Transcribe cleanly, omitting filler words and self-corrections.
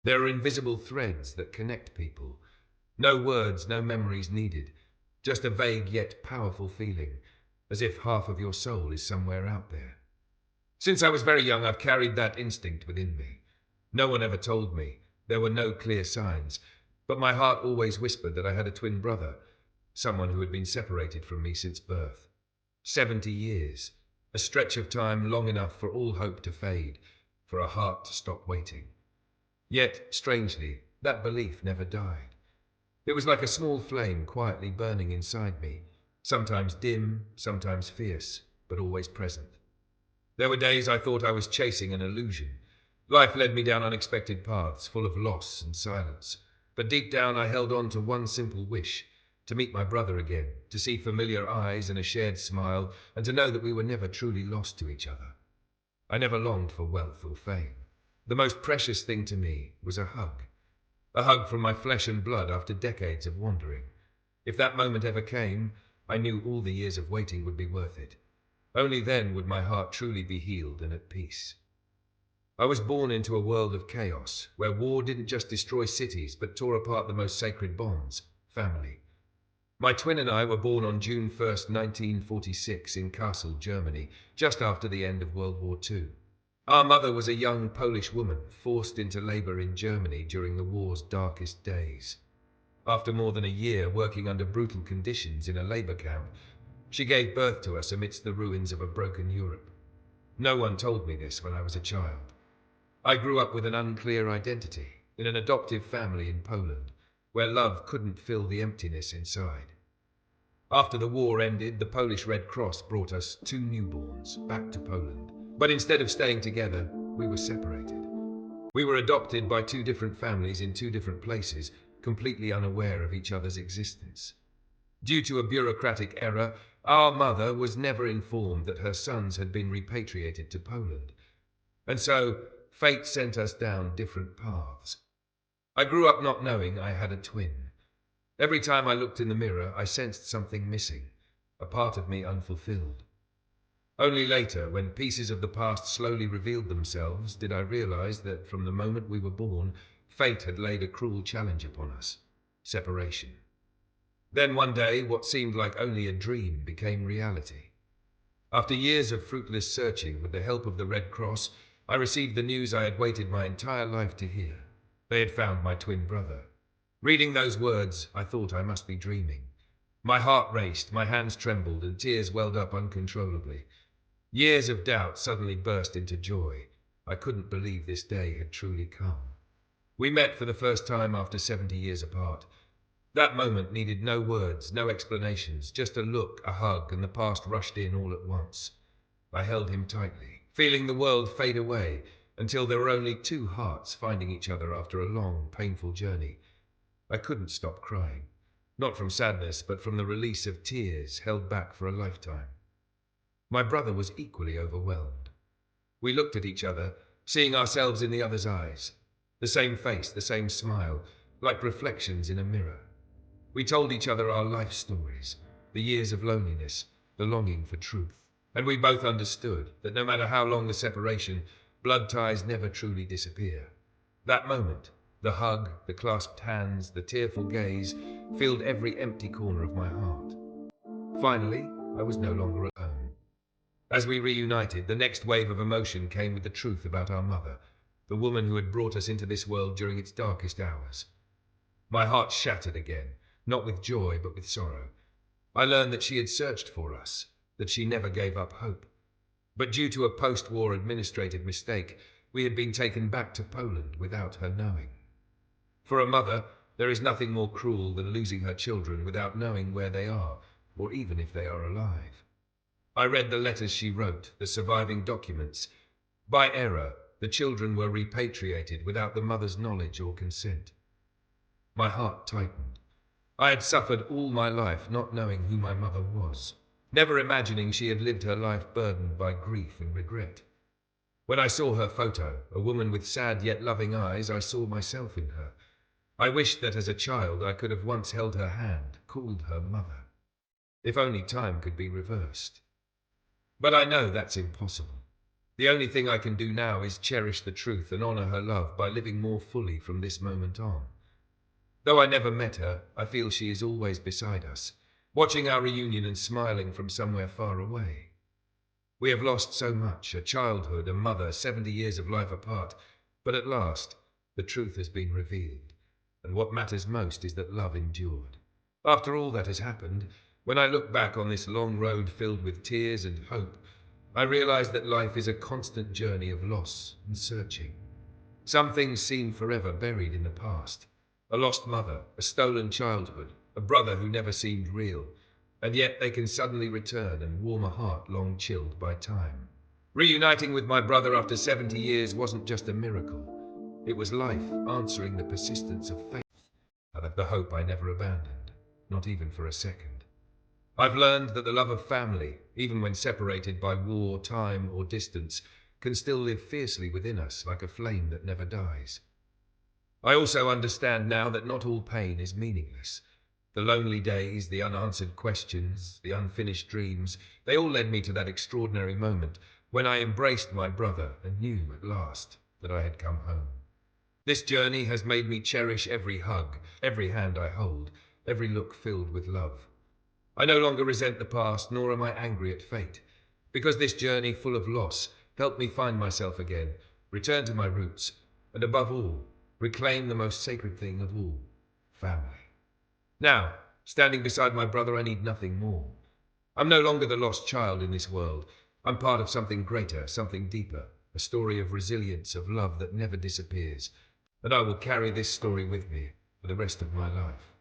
There are invisible threads that connect people. No words, no memories needed. Just a vague yet powerful feeling, as if half of your soul is somewhere out there. Since I was very young, I've carried that instinct within me. No one ever told me. There were no clear signs. But my heart always whispered that I had a twin brother, someone who had been separated from me since birth. 70 years. A stretch of time long enough for all hope to fade, for a heart to stop waiting. Yet, strangely, that belief never died. It was like a small flame quietly burning inside me, sometimes dim, sometimes fierce, but always present. There were days I thought I was chasing an illusion. Life led me down unexpected paths, full of loss and silence. But deep down I held on to one simple wish, to meet my brother again, to see familiar eyes and a shared smile, and to know that we were never truly lost to each other. I never longed for wealth or fame. The most precious thing to me was a hug. A hug from my flesh and blood after decades of wandering. If that moment ever came, I knew all the years of waiting would be worth it. Only then would my heart truly be healed and at peace. I was born into a world of chaos, where war didn't just destroy cities, but tore apart the most sacred bonds, family. My twin and I were born on June 1st, 1946, in Kassel, Germany, just after the end of World War II. Our mother was a young Polish woman forced into labor in Germany during the war's darkest days. After more than a year working under brutal conditions in a labor camp, she gave birth to us amidst the ruins of a broken Europe. No one told me this when I was a child. I grew up with an unclear identity, in an adoptive family in Poland, where love couldn't fill the emptiness inside. After the war ended, the Polish Red Cross brought us two newborns back to Poland. But instead of staying together, we were separated. We were adopted by two different families in two different places, completely unaware of each other's existence. Due to a bureaucratic error, our mother was never informed that her sons had been repatriated to Poland. And so, fate sent us down different paths. I grew up not knowing I had a twin. Every time I looked in the mirror, I sensed something missing, a part of me unfulfilled. Only later, when pieces of the past slowly revealed themselves, did I realize that from the moment we were born, fate had laid a cruel challenge upon us: separation. Then one day, what seemed like only a dream became reality. After years of fruitless searching, with the help of the Red Cross, I received the news I had waited my entire life to hear. They had found my twin brother. Reading those words, I thought I must be dreaming. My heart raced, my hands trembled, and tears welled up uncontrollably. Years of doubt suddenly burst into joy. I couldn't believe this day had truly come. We met for the first time after 70 years apart. That moment needed no words, no explanations, just a look, a hug, and the past rushed in all at once. I held him tightly, feeling the world fade away, until there were only two hearts finding each other after a long, painful journey. I couldn't stop crying, not from sadness, but from the release of tears held back for a lifetime. My brother was equally overwhelmed. We looked at each other, seeing ourselves in the other's eyes. The same face, the same smile, like reflections in a mirror. We told each other our life stories, the years of loneliness, the longing for truth. And we both understood that no matter how long the separation, blood ties never truly disappear. That moment, the hug, the clasped hands, the tearful gaze, filled every empty corner of my heart. Finally, I was no longer alone. As we reunited, the next wave of emotion came with the truth about our mother, the woman who had brought us into this world during its darkest hours. My heart shattered again, not with joy but with sorrow. I learned that she had searched for us, that she never gave up hope. But due to a post-war administrative mistake, we had been taken back to Poland without her knowing. For a mother, there is nothing more cruel than losing her children without knowing where they are, or even if they are alive. I read the letters she wrote, the surviving documents. By error, the children were repatriated without the mother's knowledge or consent. My heart tightened. I had suffered all my life not knowing who my mother was, never imagining she had lived her life burdened by grief and regret. When I saw her photo, a woman with sad yet loving eyes, I saw myself in her. I wished that as a child I could have once held her hand, called her mother. If only time could be reversed. But I know that's impossible. The only thing I can do now is cherish the truth and honor her love by living more fully from this moment on. Though I never met her, I feel she is always beside us, watching our reunion and smiling from somewhere far away. We have lost so much, a childhood, a mother, 70 years of life apart, but at last, the truth has been revealed, and what matters most is that love endured. After all that has happened, when I look back on this long road filled with tears and hope, I realize that life is a constant journey of loss and searching. Some things seem forever buried in the past. A lost mother, a stolen childhood, a brother who never seemed real, and yet they can suddenly return and warm a heart long chilled by time. Reuniting with my brother after 70 years wasn't just a miracle. It was life answering the persistence of faith and the hope I never abandoned, not even for a second. I've learned that the love of family, even when separated by war, time, or distance, can still live fiercely within us like a flame that never dies. I also understand now that not all pain is meaningless. The lonely days, the unanswered questions, the unfinished dreams, they all led me to that extraordinary moment when I embraced my brother and knew at last that I had come home. This journey has made me cherish every hug, every hand I hold, every look filled with love. I no longer resent the past, nor am I angry at fate, because this journey full of loss helped me find myself again, return to my roots, and above all, reclaim the most sacred thing of all, family. Now, standing beside my brother, I need nothing more. I'm no longer the lost child in this world. I'm part of something greater, something deeper, a story of resilience, of love that never disappears. And I will carry this story with me for the rest of my life.